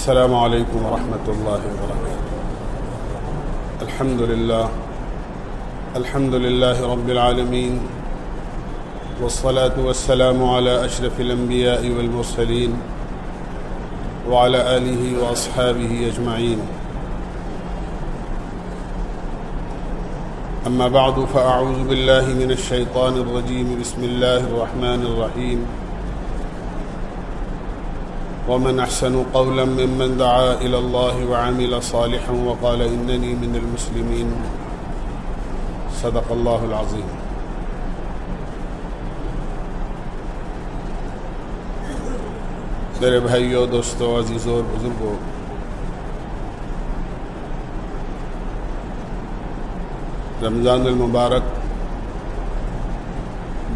السلام علیکم ورحمۃ اللہ وبرکاتہ۔ الحمد للہ رب العالمین، والصلاة والسلام علی اشرف الانبیاء والمرسلین وعلی آلہ واصحابہ اجمعین، اما بعد فاعوذ باللہ من الشیطان الرجیم، بسم اللہ الرحمن الرحیم، ومن احسن قولا ممن دعا الى الله وعمل صالحا وقال انني من المسلمين، صدق اللہ العظیم۔ میرے بھائیوں، دوستوں، عزیزوں اور بزرگوں، رمضان المبارک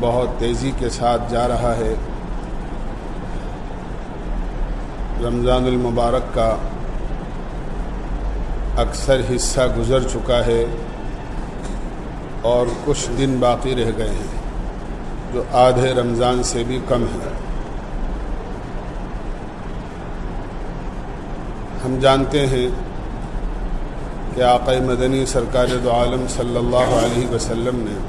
بہت تیزی کے ساتھ جا رہا ہے۔ رمضان المبارک کا اکثر حصہ گزر چکا ہے اور کچھ دن باقی رہ گئے ہیں جو آدھے رمضان سے بھی کم ہیں۔ ہم جانتے ہیں کہ آقا مدنی سرکار دو عالم صلی اللہ علیہ وسلم نے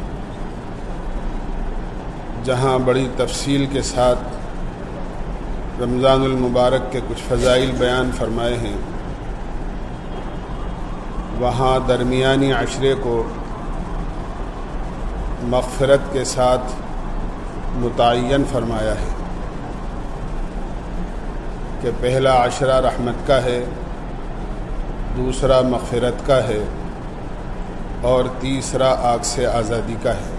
جہاں بڑی تفصیل کے ساتھ رمضان المبارک کے کچھ فضائل بیان فرمائے ہیں، وہاں درمیانی عشرے کو مغفرت کے ساتھ متعین فرمایا ہے کہ پہلا عشرہ رحمت کا ہے، دوسرا مغفرت کا ہے اور تیسرا آگ سے آزادی کا ہے۔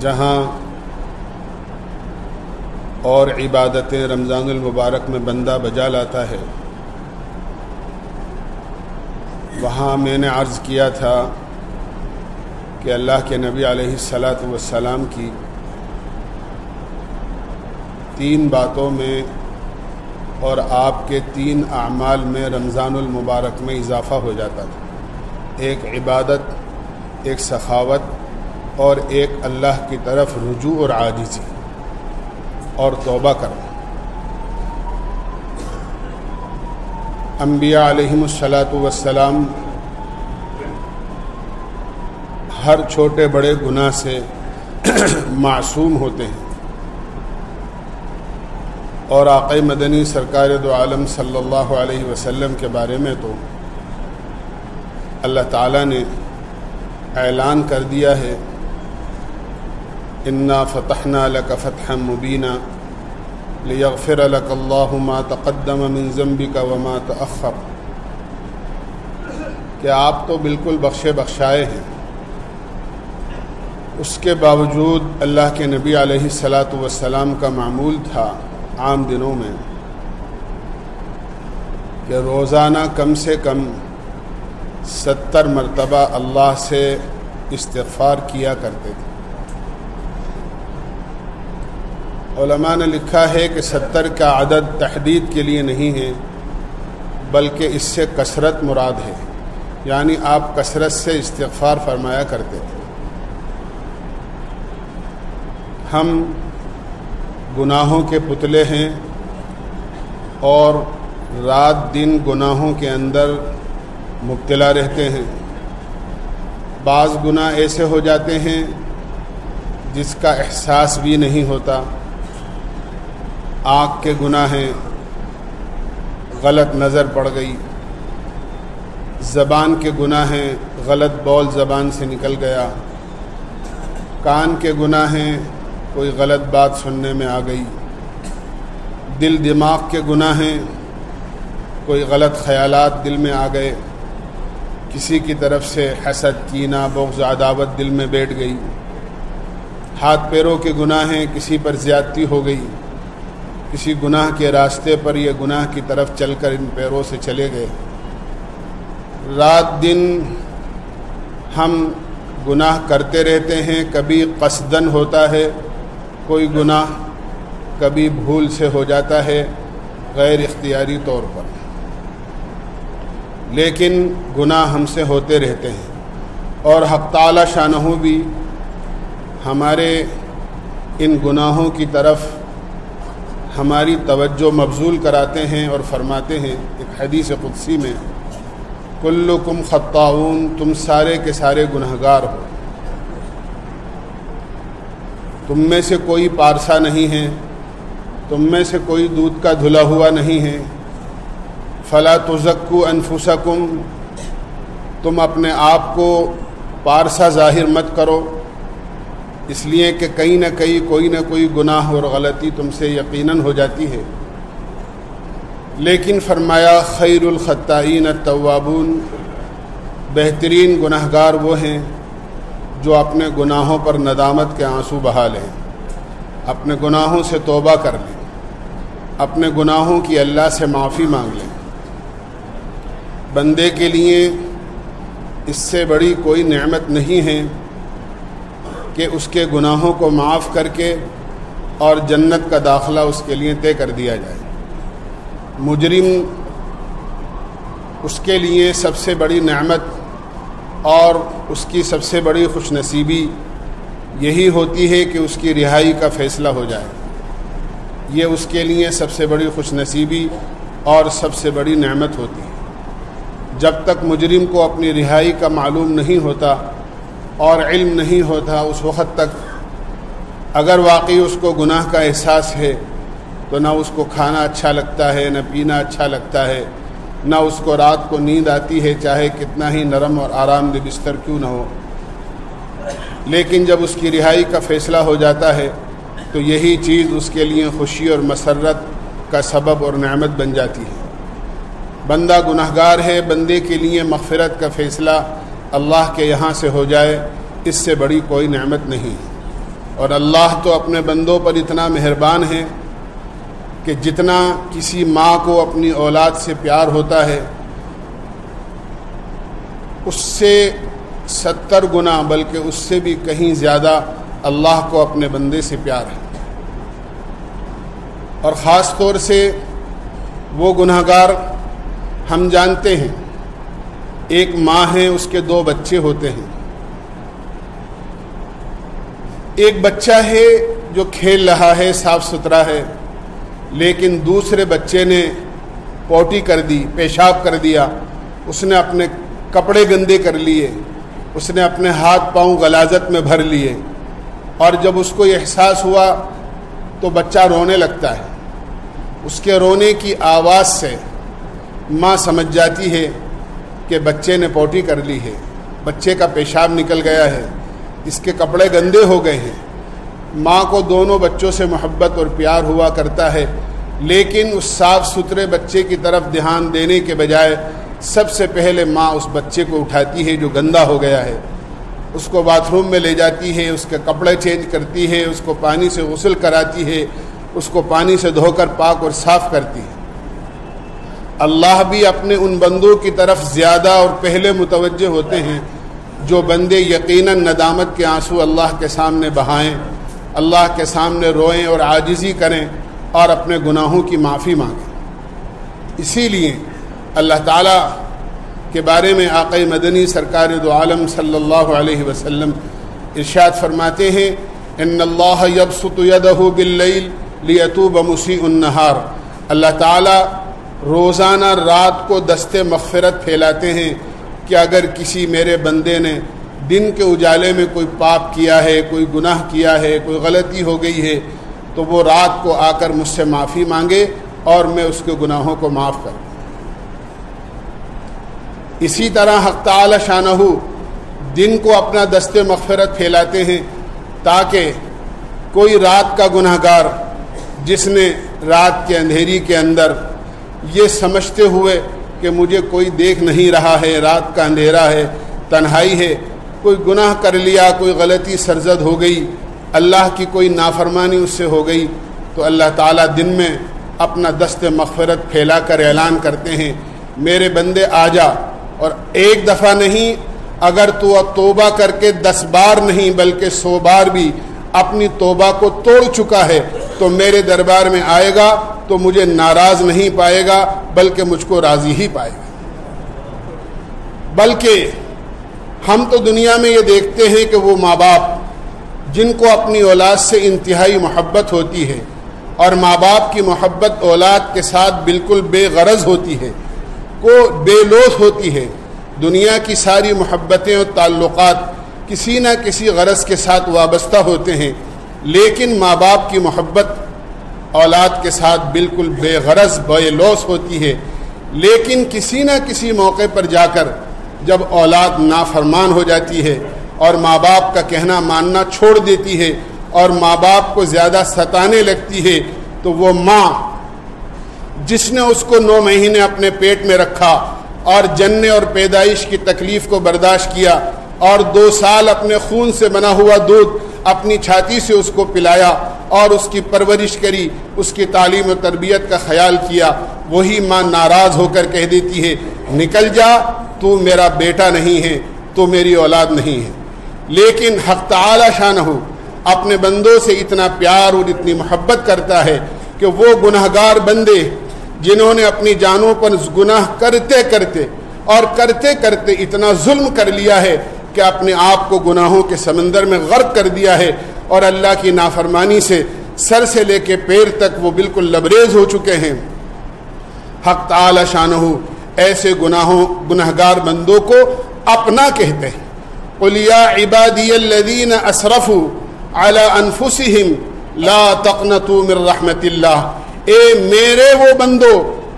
جہاں اور عبادتیں رمضان المبارک میں بندہ بجا لاتا ہے، وہاں میں نے عرض کیا تھا کہ اللہ کے نبی علیہ الصلاۃ والسلام کی 3 باتوں میں اور آپ کے 3 اعمال میں رمضان المبارک میں اضافہ ہو جاتا تھا، ایک عبادت، ایک سخاوت اور ایک اللہ کی طرف رجوع اور عاجزی اور توبہ کرنا۔ انبیاء علیہم الصلاۃ والسلام ہر چھوٹے بڑے گناہ سے معصوم ہوتے ہیں، اور آقا مدنی سرکار دو عالم صلی اللہ علیہ وسلم کے بارے میں تو اللہ تعالیٰ نے اعلان کر دیا ہے، انا فتحنا لک فتحا مبینا لیغفر لک اللہ ما تقدم من ذنبک وما تأخر، کہ آپ تو بالکل بخشے بخشائے ہیں، اس کے باوجود اللہ کے نبی علیہ الصلاۃ والسلام کا معمول تھا عام دنوں میں کہ روزانہ کم سے کم 70 مرتبہ اللہ سے استغفار کیا کرتے تھے۔ علماء نے لکھا ہے کہ 70 کا عدد تحدید کے لیے نہیں ہے، بلکہ اس سے کثرت مراد ہے، یعنی آپ کثرت سے استغفار فرمایا کرتے تھے۔ ہم گناہوں کے پتلے ہیں اور رات دن گناہوں کے اندر مبتلا رہتے ہیں۔ بعض گناہ ایسے ہو جاتے ہیں جس کا احساس بھی نہیں ہوتا، آنکھ کے گناہ ہیں، غلط نظر پڑ گئی، زبان کے گناہ ہیں، غلط بول زبان سے نکل گیا، کان کے گناہ ہیں، کوئی غلط بات سننے میں آ گئی، دل دماغ کے گناہ ہیں، کوئی غلط خیالات دل میں آ گئے، کسی کی طرف سے حسد، کینہ، بغض، عداوت دل میں بیٹھ گئی، ہاتھ پیروں کے گناہ ہیں، کسی پر زیادتی ہو گئی، کسی گناہ کے راستے پر یہ گناہ کی طرف چل کر ان پیروں سے چلے گئے۔ رات دن ہم گناہ کرتے رہتے ہیں، کبھی قصدن ہوتا ہے کوئی گناہ، کبھی بھول سے ہو جاتا ہے غیر اختیاری طور پر، لیکن گناہ ہم سے ہوتے رہتے ہیں، اور حق تعالی شانہ بھی ہمارے ان گناہوں کی طرف ہماری توجہ مبذول کراتے ہیں اور فرماتے ہیں ایک حدیث قدسی میں، کلکم خطاؤن، تم سارے کے سارے گنہگار ہو، تم میں سے کوئی پارسا نہیں ہے، تم میں سے کوئی دودھ کا دھلا ہوا نہیں ہے۔ فلا تزکوا انفسکم، تم اپنے آپ کو پارسا ظاہر مت کرو، اس لیے کہ کہیں نہ کہیں کوئی نہ کوئی گناہ اور غلطی تم سے یقیناً ہو جاتی ہے۔ لیکن فرمایا خیر الخطائین التوابون، بہترین گناہگار وہ ہیں جو اپنے گناہوں پر ندامت کے آنسو بہا لیں، اپنے گناہوں سے توبہ کر لیں، اپنے گناہوں کی اللہ سے معافی مانگ لیں۔ بندے کے لیے اس سے بڑی کوئی نعمت نہیں ہے کہ اس کے گناہوں کو معاف کر کے اور جنت کا داخلہ اس کے لیے طے کر دیا جائے۔ مجرم، اس کے لیے سب سے بڑی نعمت اور اس کی سب سے بڑی خوش نصیبی یہی ہوتی ہے کہ اس کی رہائی کا فیصلہ ہو جائے۔ یہ اس کے لیے سب سے بڑی خوش نصیبی اور سب سے بڑی نعمت ہوتی ہے۔ جب تک مجرم کو اپنی رہائی کا معلوم نہیں ہوتا اور علم نہیں ہوتا، اس وقت تک اگر واقعی اس کو گناہ کا احساس ہے تو نہ اس کو کھانا اچھا لگتا ہے، نہ پینا اچھا لگتا ہے، نہ اس کو رات کو نیند آتی ہے، چاہے کتنا ہی نرم اور آرام دہ بستر کیوں نہ ہو۔ لیکن جب اس کی رہائی کا فیصلہ ہو جاتا ہے تو یہی چیز اس کے لیے خوشی اور مسرت کا سبب اور نعمت بن جاتی ہے۔ بندہ گناہگار ہے، بندے کے لیے مغفرت کا فیصلہ اللہ کے یہاں سے ہو جائے، اس سے بڑی کوئی نعمت نہیں۔ اور اللہ تو اپنے بندوں پر اتنا مہربان ہے کہ جتنا کسی ماں کو اپنی اولاد سے پیار ہوتا ہے، اس سے 70 گنا بلکہ اس سے بھی کہیں زیادہ اللہ کو اپنے بندے سے پیار ہے۔ اور خاص طور سے وہ گنہگار، ہم جانتے ہیں ایک ماں ہے، اس کے 2 بچے ہوتے ہیں۔ ایک بچہ ہے جو کھیل رہا ہے، صاف ستھرا ہے، لیکن دوسرے بچے نے پوٹی کر دی، پیشاب کر دیا، اس نے اپنے کپڑے گندے کر لیے، اس نے اپنے ہاتھ پاؤں غلاظت میں بھر لیے، اور جب اس کو یہ احساس ہوا تو بچہ رونے لگتا ہے۔ اس کے رونے کی آواز سے ماں سمجھ جاتی ہے کہ بچے نے پوٹی کر لی ہے، بچے کا پیشاب نکل گیا ہے، اس کے کپڑے گندے ہو گئے ہیں۔ ماں کو دونوں بچوں سے محبت اور پیار ہوا کرتا ہے، لیکن اس صاف ستھرے بچے کی طرف دھیان دینے کے بجائے سب سے پہلے ماں اس بچے کو اٹھاتی ہے جو گندا ہو گیا ہے، اس کو باتھ روم میں لے جاتی ہے، اس کے کپڑے چینج کرتی ہے، اس کو پانی سے غسل کراتی ہے، اس کو پانی سے دھو کر پاک اور صاف کرتی ہے۔ اللہ بھی اپنے ان بندوں کی طرف زیادہ اور پہلے متوجہ ہوتے ہیں جو بندے یقیناً ندامت کے آنسو اللہ کے سامنے بہائیں، اللہ کے سامنے روئیں اور عاجزی کریں اور اپنے گناہوں کی معافی مانگیں۔ اسی لیے اللہ تعالیٰ کے بارے میں آقا مدنی سرکار دو عالم صلی اللہ علیہ وسلم ارشاد فرماتے ہیں، ان اللہ یبسط یدہ باللیل لیتوب مسیء النہار، اللہ تعالیٰ روزانہ رات کو دست مغفرت پھیلاتے ہیں کہ اگر کسی میرے بندے نے دن کے اجالے میں کوئی پاپ کیا ہے، کوئی گناہ کیا ہے، کوئی غلطی ہو گئی ہے، تو وہ رات کو آ کر مجھ سے معافی مانگے اور میں اس کے گناہوں کو معاف کروں۔ اسی طرح حق تعالی شانہ دن کو اپنا دست مغفرت پھیلاتے ہیں تاکہ کوئی رات کا گنہگار جس نے رات کے اندھیری کے اندر یہ سمجھتے ہوئے کہ مجھے کوئی دیکھ نہیں رہا ہے، رات کا اندھیرا ہے، تنہائی ہے، کوئی گناہ کر لیا، کوئی غلطی سرزد ہو گئی، اللہ کی کوئی نافرمانی اس سے ہو گئی، تو اللہ تعالیٰ دن میں اپنا دست مغفرت پھیلا کر اعلان کرتے ہیں، میرے بندے آ جا، اور ایک دفعہ نہیں، اگر تو اب توبہ کر کے 10 بار نہیں بلکہ 100 بار بھی اپنی توبہ کو توڑ چکا ہے تو میرے دربار میں آئے گا تو مجھے ناراض نہیں پائے گا بلکہ مجھ کو راضی ہی پائے گا۔ بلکہ ہم تو دنیا میں یہ دیکھتے ہیں کہ وہ ماں باپ جن کو اپنی اولاد سے انتہائی محبت ہوتی ہے، اور ماں باپ کی محبت اولاد کے ساتھ بالکل بے غرض ہوتی ہے، بے لوث ہوتی ہے۔ دنیا کی ساری محبتیں اور تعلقات کسی نہ کسی غرض کے ساتھ وابستہ ہوتے ہیں، لیکن ماں باپ کی محبت اولاد کے ساتھ بالکل بے غرض بے لوث ہوتی ہے۔ لیکن کسی نہ کسی موقع پر جا کر جب اولاد نافرمان ہو جاتی ہے اور ماں باپ کا کہنا ماننا چھوڑ دیتی ہے اور ماں باپ کو زیادہ ستانے لگتی ہے، تو وہ ماں جس نے اس کو 9 مہینے اپنے پیٹ میں رکھا اور جننے اور پیدائش کی تکلیف کو برداشت کیا اور 2 سال اپنے خون سے بنا ہوا دودھ اپنی چھاتی سے اس کو پلایا اور اس کی پرورش کری، اس کی تعلیم و تربیت کا خیال کیا، وہی ماں ناراض ہو کر کہہ دیتی ہے نکل جا، تو میرا بیٹا نہیں ہے، تو میری اولاد نہیں ہے۔ لیکن حق تعالی شانہ اپنے بندوں سے اتنا پیار اور اتنی محبت کرتا ہے کہ وہ گناہگار بندے جنہوں نے اپنی جانوں پر گناہ کرتے کرتے اتنا ظلم کر لیا ہے کہ اپنے آپ کو گناہوں کے سمندر میں غرق کر دیا ہے اور اللہ کی نافرمانی سے سر سے لے کے پیر تک وہ بالکل لبریز ہو چکے ہیں، حق تعالی شانہ ایسے گناہگار بندوں کو اپنا کہتے ہیں۔ قل یا عبادی الذین اسرفوا علی انفسہم لا تقنطوا من رحمت اللہ، اے میرے وہ بندو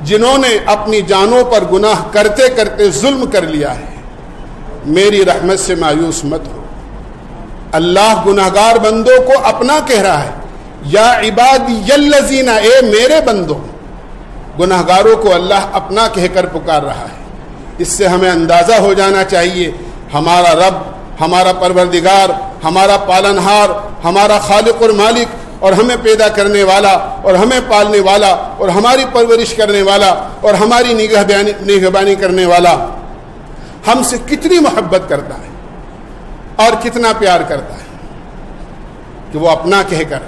جنہوں نے اپنی جانوں پر گناہ کرتے کرتے ظلم کر لیا ہے، میری رحمت سے مایوس مت ہو۔ اللہ گناہگار بندوں کو اپنا کہہ رہا ہے، یا عبادی الذین، اے میرے بندو۔ گناہگاروں کو اللہ اپنا کہہ کر پکار رہا ہے۔ اس سے ہمیں اندازہ ہو جانا چاہیے ہمارا رب، ہمارا پروردگار، ہمارا پالنہار، ہمارا خالق اور مالک اور ہمیں پیدا کرنے والا اور ہمیں پالنے والا اور ہماری پرورش کرنے والا اور ہماری نگہبانی کرنے والا ہم سے کتنی محبت کرتا ہے اور کتنا پیار کرتا ہے کہ وہ اپنا کہہ کر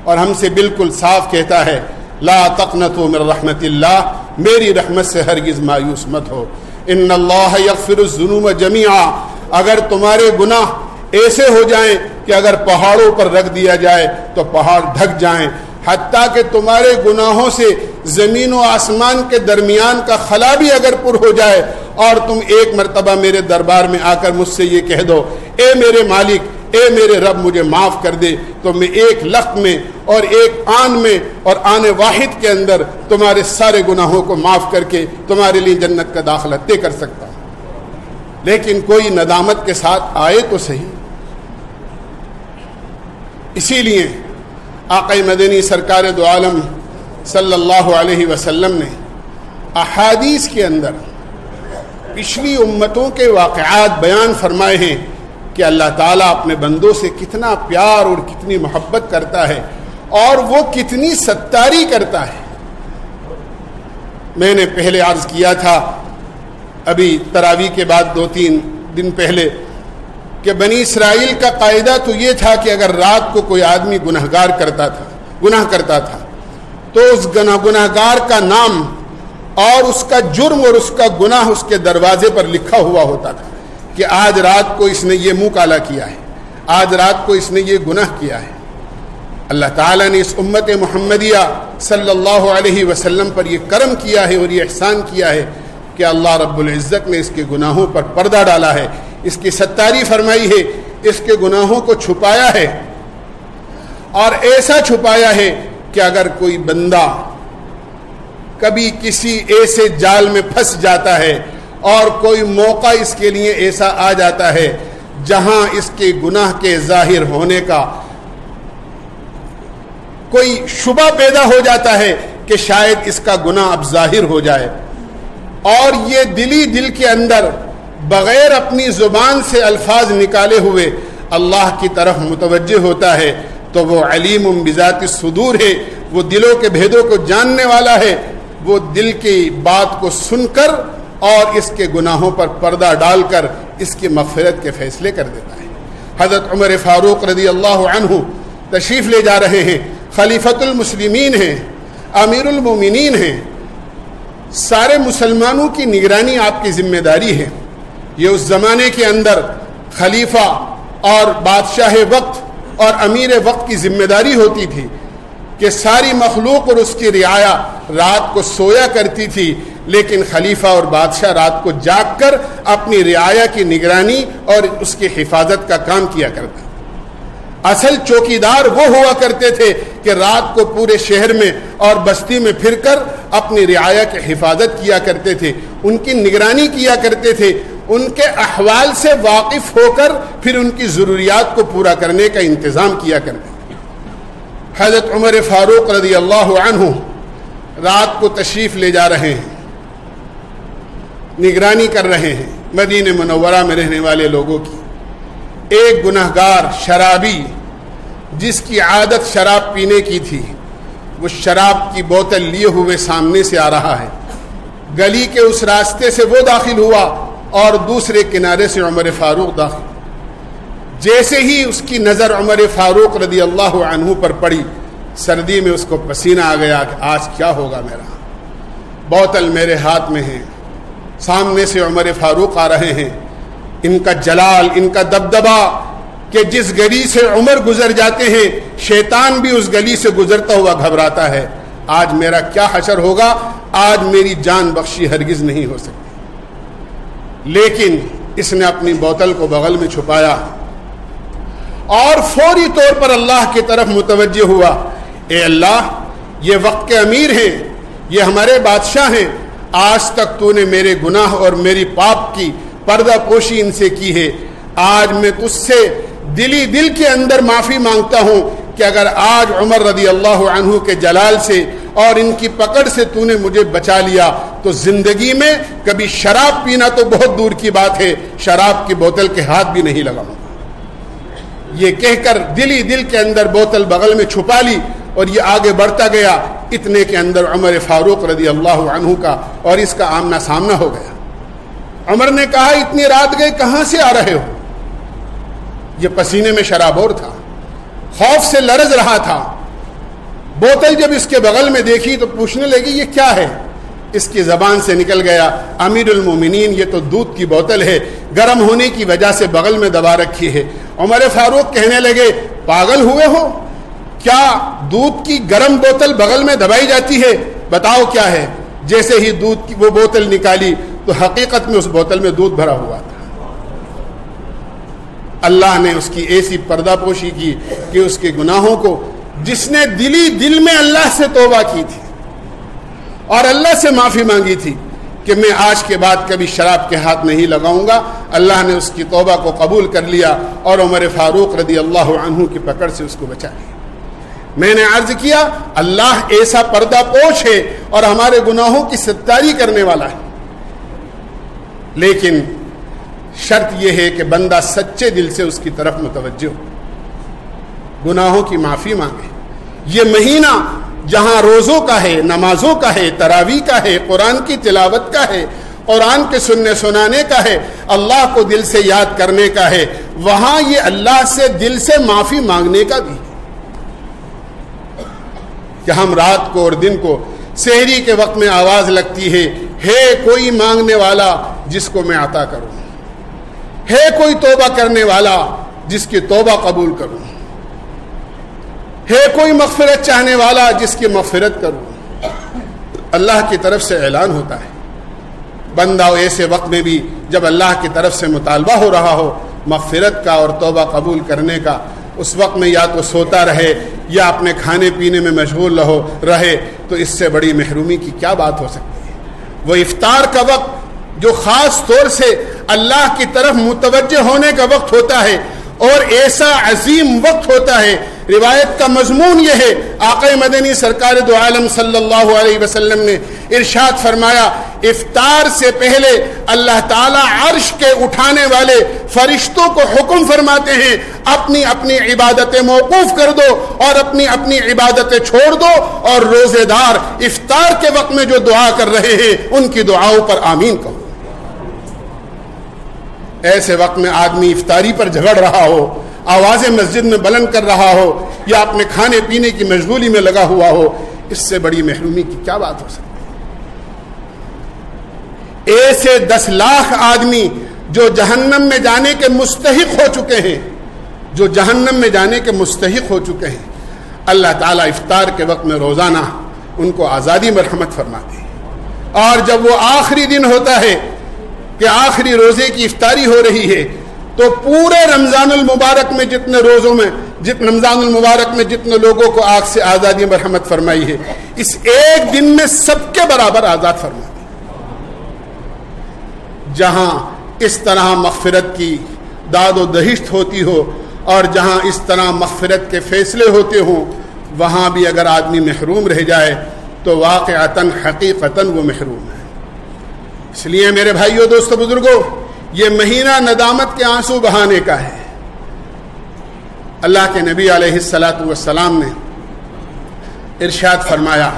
اور ہم سے بالکل صاف کہتا ہے لا تقنطوا من رحمت اللہ، میری رحمت سے ہرگز مایوس مت ہو۔ ان اللہ یغفر الذنوب جمیعا، اگر تمہارے گناہ ایسے ہو جائیں کہ اگر پہاڑوں پر رکھ دیا جائے تو پہاڑ ڈھک جائیں، حتیٰ کہ تمہارے گناہوں سے زمین و آسمان کے درمیان کا خلا بھی اگر پر ہو جائے اور تم ایک مرتبہ میرے دربار میں آ کر مجھ سے یہ کہہ دو اے میرے مالک، اے میرے رب مجھے معاف کر دے، تو میں ایک لخت میں اور ایک آن میں اور آن واحد کے اندر تمہارے سارے گناہوں کو معاف کر کے تمہارے لیے جنت کا داخلہ طے کر سکتا ہوں۔ لیکن کوئی ندامت کے ساتھ آئے تو صحیح۔ اسی لیے آقا مدنی سرکار دو عالم صلی اللہ علیہ وسلم نے احادیث کے اندر پچھلی امتوں کے واقعات بیان فرمائے ہیں کہ اللہ تعالیٰ اپنے بندوں سے کتنا پیار اور کتنی محبت کرتا ہے اور وہ کتنی ستاری کرتا ہے۔ میں نے پہلے عرض کیا تھا ابھی تراویح کے بعد 2-3 دن پہلے کہ بنی اسرائیل کا قاعدہ تو یہ تھا کہ اگر رات کو کوئی آدمی گناہ کرتا تھا تو اس گناہگار کا نام اور اس کا جرم اور اس کا گناہ اس کے دروازے پر لکھا ہوا ہوتا تھا کہ آج رات کو اس نے یہ منہ کالا کیا ہے، آج رات کو اس نے یہ گناہ کیا ہے۔ اللہ تعالیٰ نے اس امت محمدیہ صلی اللہ علیہ وسلم پر یہ کرم کیا ہے اور یہ احسان کیا ہے کہ اللہ رب العزت نے اس کے گناہوں پر پردہ ڈالا ہے، اس کی ستاری فرمائی ہے، اس کے گناہوں کو چھپایا ہے، اور ایسا چھپایا ہے کہ اگر کوئی بندہ کبھی کسی ایسے جال میں پھنس جاتا ہے اور کوئی موقع اس کے لیے ایسا آ جاتا ہے جہاں اس کے گناہ کے ظاہر ہونے کا کوئی شبہ پیدا ہو جاتا ہے کہ شاید اس کا گناہ اب ظاہر ہو جائے، اور یہ دل کے اندر بغیر اپنی زبان سے الفاظ نکالے ہوئے اللہ کی طرف متوجہ ہوتا ہے، تو وہ علیم بذات الصدور ہے، وہ دلوں کے بھیدوں کو جاننے والا ہے، وہ دل کی بات کو سن کر اور اس کے گناہوں پر پردہ ڈال کر اس کی مغفرت کے فیصلے کر دیتا ہے۔ حضرت عمر فاروق رضی اللہ عنہ تشریف لے جا رہے ہیں، خلیفۃ المسلمین ہیں، امیر المومنین ہیں، سارے مسلمانوں کی نگرانی آپ کی ذمہ داری ہے۔ یہ اس زمانے کے اندر خلیفہ اور بادشاہ وقت اور امیر وقت کی ذمہ داری ہوتی تھی کہ ساری مخلوق اور اس کی رعایا رات کو سویا کرتی تھی، لیکن خلیفہ اور بادشاہ رات کو جاگ کر اپنی رعایا کی نگرانی اور اس کی حفاظت کا کام کیا کرتا۔ اصل چوکیدار وہ ہوا کرتے تھے کہ رات کو پورے شہر میں اور بستی میں پھر کر اپنی رعایا کی حفاظت کیا کرتے تھے، ان کی نگرانی کیا کرتے تھے، ان کے احوال سے واقف ہو کر پھر ان کی ضروریات کو پورا کرنے کا انتظام کیا کرتے تھے۔ حضرت عمر فاروق رضی اللہ عنہ رات کو تشریف لے جا رہے ہیں، نگرانی کر رہے ہیں مدینہ منورہ میں رہنے والے لوگوں کی۔ ایک گنہگار شرابی جس کی عادت شراب پینے کی تھی، وہ شراب کی بوتل لیے ہوئے سامنے سے آ رہا ہے۔ گلی کے اس راستے سے وہ داخل ہوا اور دوسرے کنارے سے عمر فاروق داخل۔ جیسے ہی اس کی نظر عمر فاروق رضی اللہ عنہ پر پڑی، سردی میں اس کو پسینہ آ گیا کہ آج کیا ہوگا میرا۔ بوتل میرے ہاتھ میں ہے، سامنے سے عمر فاروق آ رہے ہیں، ان کا جلال، ان کا دبدبا کہ جس گلی سے عمر گزر جاتے ہیں شیطان بھی اس گلی سے گزرتا ہوا گھبراتا ہے۔ آج میرا کیا حشر ہوگا، آج میری جان بخشی ہرگز نہیں ہو سکتی۔ لیکن اس نے اپنی بوتل کو بغل میں چھپایا اور فوری طور پر اللہ کی طرف متوجہ ہوا، اے اللہ، یہ وقت کے امیر ہیں، یہ ہمارے بادشاہ ہیں، آج تک تو نے میرے گناہ اور میری پاپ کی پردہ پوشی ان سے کی ہے، آج میں تجھ سے دل کے اندر معافی مانگتا ہوں کہ اگر آج عمر رضی اللہ عنہ کے جلال سے اور ان کی پکڑ سے تو نے مجھے بچا لیا تو زندگی میں کبھی شراب پینا تو بہت دور کی بات ہے، شراب کی بوتل کے ہاتھ بھی نہیں لگاؤں گا۔ یہ کہہ کر دل کے اندر بوتل بغل میں چھپا لی اور یہ آگے بڑھتا گیا، اتنے کے اندر عمر فاروق رضی اللہ عنہ کا اور اس کا آمنا سامنا ہو گیا۔ عمر نے کہا، اتنی رات گئے کہاں سے آ رہے ہو؟ یہ پسینے میں شراب اور تھا، خوف سے لرز رہا تھا۔ بوتل جب اس کے بغل میں دیکھی تو پوچھنے لگی یہ کیا ہے؟ اس کی زبان سے نکل گیا، امیر المومنین یہ تو دودھ کی بوتل ہے، گرم ہونے کی وجہ سے بغل میں دبا رکھی ہے۔ عمر فاروق کہنے لگے، پاگل ہوئے ہو کیا؟ دودھ کی گرم بوتل بغل میں دبائی جاتی ہے؟ بتاؤ کیا ہے؟ جیسے ہی دودھ کی وہ بوتل نکالی تو حقیقت میں اس بوتل میں دودھ بھرا ہوا تھا۔ اللہ نے اس کی ایسی پردہ پوشی کی کہ اس کے گناہوں کو، جس نے دل میں اللہ سے توبہ کی تھی اور اللہ سے معافی مانگی تھی کہ میں آج کے بعد کبھی شراب کے ہاتھ نہیں لگاؤں گا، اللہ نے اس کی توبہ کو قبول کر لیا اور عمر فاروق رضی اللہ عنہ کی پکڑ سے اس کو بچا لیا۔ میں نے عرض کیا، اللہ ایسا پردہ پوش ہے اور ہمارے گناہوں کی ستاری کرنے والا ہے، لیکن شرط یہ ہے کہ بندہ سچے دل سے اس کی طرف متوجہ ہو، گناہوں کی معافی مانگے۔ یہ مہینہ جہاں روزوں کا ہے، نمازوں کا ہے، تراویح کا ہے، قرآن کی تلاوت کا ہے، قرآن کے سننے سنانے کا ہے، اللہ کو دل سے یاد کرنے کا ہے، وہاں یہ اللہ سے دل سے معافی مانگنے کا بھی ہے کہ ہم رات کو اور دن کو سحری کے وقت میں آواز لگتی ہے کوئی مانگنے والا جس کو میں عطا کروں، ہے کوئی توبہ کرنے والا جس کی توبہ قبول کروں، ہے کوئی مغفرت چاہنے والا جس کی مغفرت کروں۔ اللہ کی طرف سے اعلان ہوتا ہے، بندہ ایسے وقت میں بھی جب اللہ کی طرف سے مطالبہ ہو رہا ہو مغفرت کا اور توبہ قبول کرنے کا، اس وقت میں یا تو سوتا رہے یا اپنے کھانے پینے میں مشغول رہے تو اس سے بڑی محرومی کی کیا بات ہو سکتی ہے۔ وہ افطار کا وقت جو خاص طور سے اللہ کی طرف متوجہ ہونے کا وقت ہوتا ہے اور ایسا عظیم وقت ہوتا ہے، روایت کا مضمون یہ ہے، آقا مدنی سرکار دو عالم صلی اللہ علیہ وسلم نے ارشاد فرمایا، افطار سے پہلے اللہ تعالیٰ عرش کے اٹھانے والے فرشتوں کو حکم فرماتے ہیں، اپنی اپنی عبادتیں موقوف کر دو اور اپنی اپنی عبادتیں چھوڑ دو، اور روزے دار افطار کے وقت میں جو دعا کر رہے ہیں ان کی دعاؤں پر آمین کہو۔ ایسے وقت میں آدمی افطاری پر جھگڑ رہا ہو، آوازیں مسجد میں بلند کر رہا ہو یا اپنے کھانے پینے کی مشغولی میں لگا ہوا ہو، اس سے بڑی محرومی کی کیا بات ہو سکتی ہے؟ ایسے 10 لاکھ آدمی جو جہنم میں جانے کے مستحق ہو چکے ہیں، جو جہنم میں جانے کے مستحق ہو چکے ہیں، اللہ تعالیٰ افطار کے وقت میں روزانہ ان کو آزادی مرحمت فرماتے ہیں. اور جب وہ آخری دن ہوتا ہے کہ آخری روزے کی افطاری ہو رہی ہے تو پورے رمضان المبارک میں جتنے لوگوں کو آگ سے آزادی مرحمت فرمائی ہے اس ایک دن میں سب کے برابر آزاد فرمائی. جہاں اس طرح مغفرت کی داد و دہشت ہوتی ہو اور جہاں اس طرح مغفرت کے فیصلے ہوتے ہوں وہاں بھی اگر آدمی محروم رہ جائے تو واقعتاً حقیقتاً وہ محروم ہے. اس لیے میرے بھائیوں دوستو بزرگوں یہ مہینہ ندامت کے آنسو بہانے کا ہے. اللہ کے نبی علیہ الصلاۃ والسلام نے ارشاد فرمایا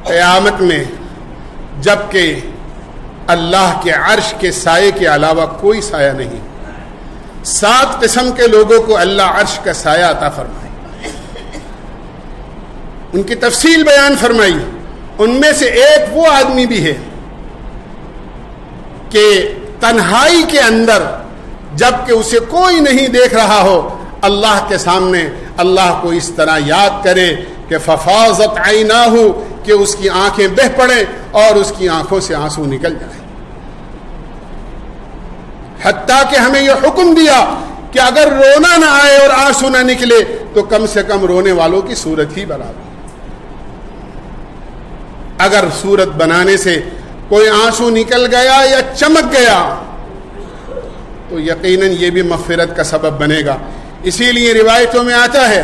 قیامت میں جب کہ اللہ کے عرش کے سائے کے علاوہ کوئی سایہ نہیں 7 قسم کے لوگوں کو اللہ عرش کا سایہ عطا فرمائے. ان کی تفصیل بیان فرمائی. ان میں سے ایک وہ آدمی بھی ہے کہ تنہائی کے اندر جب کہ اسے کوئی نہیں دیکھ رہا ہو اللہ کے سامنے اللہ کو اس طرح یاد کرے کہ ففاضت عیناہ کہ اس کی آنکھیں بہہ پڑیں اور اس کی آنکھوں سے آنسو نکل جائیں. حتیٰ کہ ہمیں یہ حکم دیا کہ اگر رونا نہ آئے اور آنسو نہ نکلے تو کم سے کم رونے والوں کی صورت ہی بنا دو. اگر صورت بنانے سے کوئی آنسو نکل گیا یا چمک گیا تو یقیناً یہ بھی مغفرت کا سبب بنے گا. اسی لیے روایتوں میں آتا ہے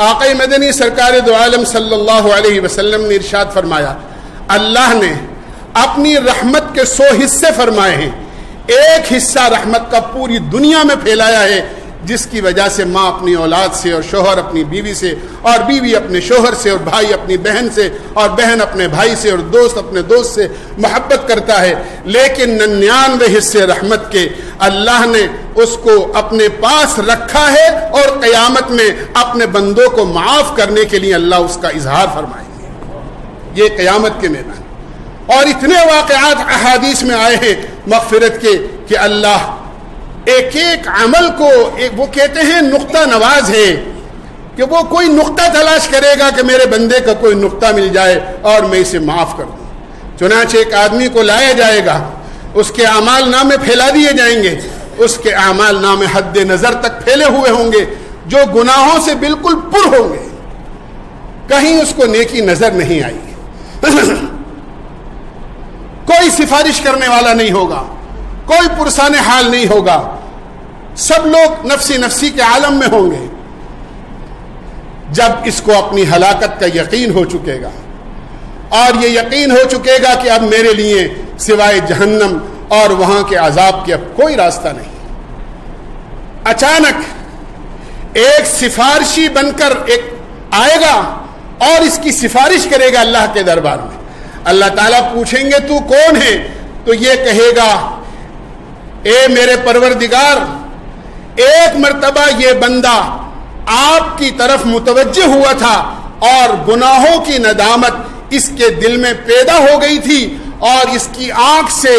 آقا مدنی سرکار دو عالم صلی اللہ علیہ وسلم نے ارشاد فرمایا اللہ نے اپنی رحمت کے 100 حصے فرمائے ہیں. ایک حصہ رحمت کا پوری دنیا میں پھیلایا ہے جس کی وجہ سے ماں اپنی اولاد سے اور شوہر اپنی بیوی سے اور بیوی اپنے شوہر سے اور بھائی اپنی بہن سے اور بہن اپنے بھائی سے اور دوست اپنے دوست سے محبت کرتا ہے. لیکن 99 حصے رحمت کے اللہ نے اس کو اپنے پاس رکھا ہے اور قیامت میں اپنے بندوں کو معاف کرنے کے لیے اللہ اس کا اظہار فرمائیں گے. یہ قیامت کے میدان اور اتنے واقعات احادیث میں آئے ہیں مغفرت کے کہ اللہ ایک ایک عمل کو وہ کہتے ہیں نقطہ نواز ہے کہ وہ کوئی نقطہ تلاش کرے گا کہ میرے بندے کا کوئی نقطہ مل جائے اور میں اسے معاف کر دوں. چنانچہ ایک آدمی کو لایا جائے گا اس کے اعمال نامے پھیلا دیے جائیں گے. اس کے اعمال نامے حد نظر تک پھیلے ہوئے ہوں گے جو گناہوں سے بالکل پر ہوں گے. کہیں اس کو نیکی نظر نہیں آئی گی. کوئی سفارش کرنے والا نہیں ہوگا کوئی پرسان حال نہیں ہوگا. سب لوگ نفسی نفسی کے عالم میں ہوں گے. جب اس کو اپنی ہلاکت کا یقین ہو چکے گا اور یہ یقین ہو چکے گا کہ اب میرے لیے سوائے جہنم اور وہاں کے عذاب کے اب کوئی راستہ نہیں. اچانک ایک سفارشی بن کر ایک آئے گا اور اس کی سفارش کرے گا اللہ کے دربار میں. اللہ تعالیٰ پوچھیں گے تو کون ہے تو یہ کہے گا اے میرے پروردگار ایک مرتبہ یہ بندہ آپ کی طرف متوجہ ہوا تھا اور گناہوں کی ندامت اس کے دل میں پیدا ہو گئی تھی اور اس کی آنکھ سے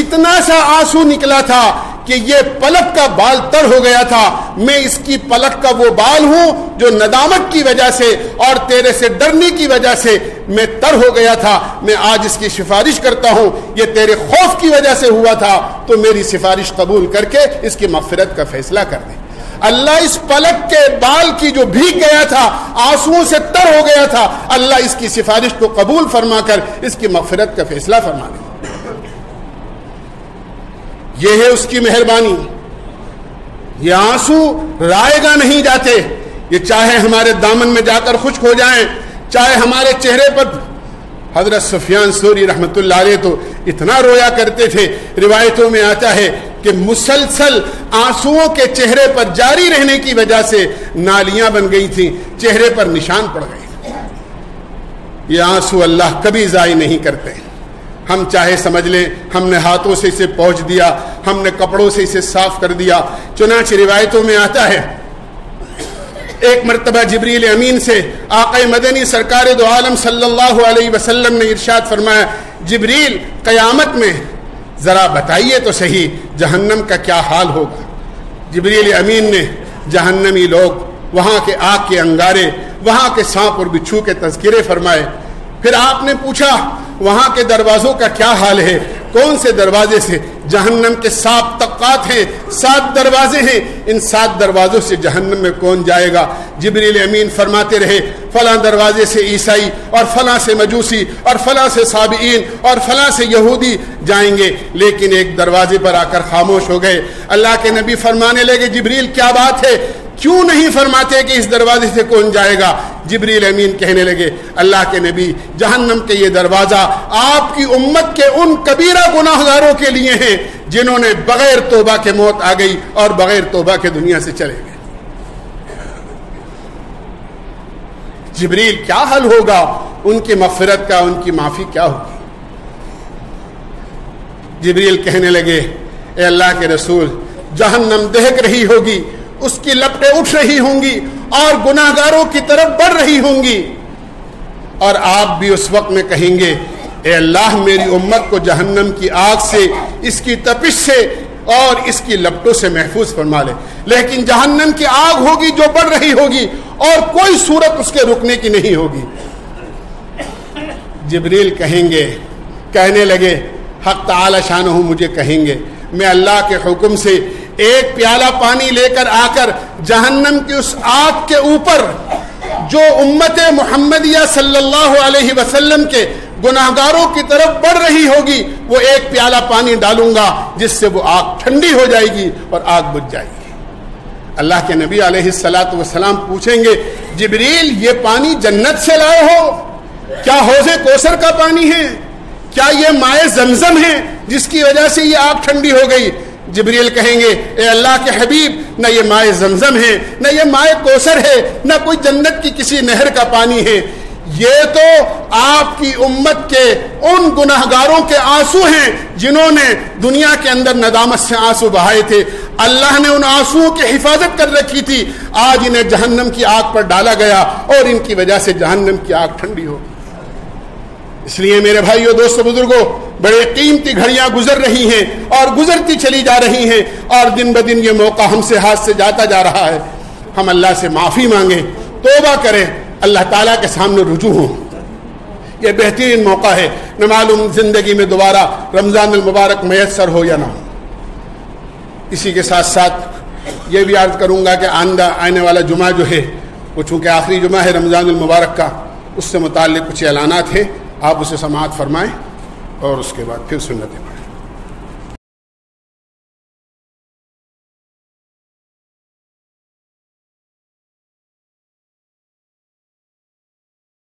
اتنا سا آنسو نکلا تھا کہ یہ پلک کا بال تر ہو گیا تھا. میں اس کی پلک کا وہ بال ہوں جو ندامت کی وجہ سے اور تیرے سے ڈرنے کی وجہ سے میں تر ہو گیا تھا. میں آج اس کی سفارش کرتا ہوں یہ تیرے خوف کی وجہ سے ہوا تھا تو میری سفارش قبول کر کے اس کی مغفرت کا فیصلہ کر دے. اللہ اس پلک کے بال کی جو بھیگ گیا تھا آنسوؤں سے تر ہو گیا تھا اللہ اس کی سفارش کو قبول فرما کر اس کی مغفرت کا فیصلہ فرما دے. یہ ہے اس کی مہربانی. یہ آنسو رائے گا نہیں جاتے. یہ چاہے ہمارے دامن میں جا کر خشک ہو جائیں چاہے ہمارے چہرے پر. حضرت سفیان ثوری رحمۃ اللہ علیہ تو اتنا رویا کرتے تھے روایتوں میں آتا ہے کہ مسلسل آنسوؤں کے چہرے پر جاری رہنے کی وجہ سے نالیاں بن گئی تھیں چہرے پر نشان پڑ گئے. یہ آنسو اللہ کبھی ضائع نہیں کرتے. ہم چاہے سمجھ لیں ہم نے ہاتھوں سے اسے پوچھ دیا ہم نے کپڑوں سے اسے صاف کر دیا. چنانچہ روایتوں میں آتا ہے ایک مرتبہ جبریل امین سے آقا مدنی سرکار دو عالم صلی اللہ علیہ وسلم نے ارشاد فرمایا جبریل قیامت میں ذرا بتائیے تو صحیح جہنم کا کیا حال ہوگا. جبریل امین نے جہنمی لوگ وہاں کے آگ کے انگارے، وہاں کے سانپ اور بچھو کے تذکرے فرمائے۔ پھر آپ نے پوچھا وہاں کے دروازوں کا کیا حال ہے، کون سے دروازے سے؟ جہنم کے 7 طبقات ہیں، 7 دروازے ہیں، ان 7 دروازوں سے جہنم میں کون جائے گا؟ جبریل امین فرماتے رہے فلاں دروازے سے عیسائی اور فلاں سے مجوسی اور فلاں سے صابئین اور فلاں سے یہودی جائیں گے، لیکن ایک دروازے پر آ کر خاموش ہو گئے۔ اللہ کے نبی فرمانے لگے جبریل کیا بات ہے، کیوں نہیں فرماتے کہ اس دروازے سے کون جائے گا؟ جبریل امین کہنے لگے اللہ کے نبی جہنم کے یہ دروازہ آپ کی امت کے ان کبیرہ گناہ گاروں کے لیے ہیں جنہوں نے بغیر توبہ کے موت آ گئی اور بغیر توبہ کے دنیا سے چلے گئے۔ جبریل کیا حل ہوگا ان کی مغفرت کا، ان کی معافی کیا ہوگی؟ جبریل کہنے لگے اے اللہ کے رسول جہنم دہک رہی ہوگی، اس کی لپٹیں اٹھ رہی ہوں گی اور گناہ گاروں کی طرف بڑھ رہی ہوں گی، اور آپ بھی اس وقت میں کہیں گے اے اللہ میری امت کو جہنم کی آگ سے، اس کی تپش سے اور اس کی لپٹوں سے محفوظ فرما لے۔ لیکن جہنم کی آگ ہوگی جو بڑھ رہی ہوگی اور کوئی صورت اس کے رکنے کی نہیں ہوگی۔ جبریل کہنے لگے حق تعالی شانہ مجھے کہیں گے میں اللہ کے حکم سے ایک پیالہ پانی لے کر آ کر جہنم کی اس آگ کے اوپر جو امت محمدیہ صلی اللہ علیہ وسلم کے گناہگاروں کی طرف بڑھ رہی ہوگی، وہ ایک پیالہ پانی ڈالوں گا جس سے وہ آگ ٹھنڈی ہو جائے گی اور آگ بجھ جائے گی۔ اللہ کے نبی علیہ الصلاۃ والسلام پوچھیں گے جبریل یہ پانی جنت سے لائے ہو؟ کیا حوض کوثر کا پانی ہے؟ کیا یہ مائع زمزم ہے جس کی وجہ سے یہ آگ ٹھنڈی ہو گئی؟ جبریل کہیں گے اے اللہ کے حبیب نہ یہ مائع زمزم ہے، نہ یہ مائع کوثر ہے، نہ کوئی جنت کی کسی نہر کا پانی ہے، یہ تو آپ کی امت کے ان گناہگاروں کے آنسو ہیں جنہوں نے دنیا کے اندر ندامت سے آنسو بہائے تھے۔ اللہ نے ان آنسوؤں کی حفاظت کر رکھی تھی، آج انہیں جہنم کی آگ پر ڈالا گیا اور ان کی وجہ سے جہنم کی آگ ٹھنڈی ہو۔ اس لیے میرے بھائیوں دوستوں بزرگوں بڑے قیمتی گھڑیاں گزر رہی ہیں اور گزرتی چلی جا رہی ہیں، اور دن بدن یہ موقع ہم سے ہاتھ سے جاتا جا رہا ہے۔ ہم اللہ سے معافی مانگیں، توبہ کریں، اللہ تعالیٰ کے سامنے رجوع ہوں۔ یہ بہترین موقع ہے، نہ معلوم زندگی میں دوبارہ رمضان المبارک میسر ہو یا نہ ہو۔ اسی کے ساتھ ساتھ یہ بھی عرض کروں گا کہ آنے والا جمعہ جو ہے وہ چونکہ آخری جمعہ ہے رمضان المبارک کا، اس سے متعلق کچھ اعلانات ہیں، آپ اسے سماعت فرمائیں اور اس کے بعد پھر سنتیں پڑھیں۔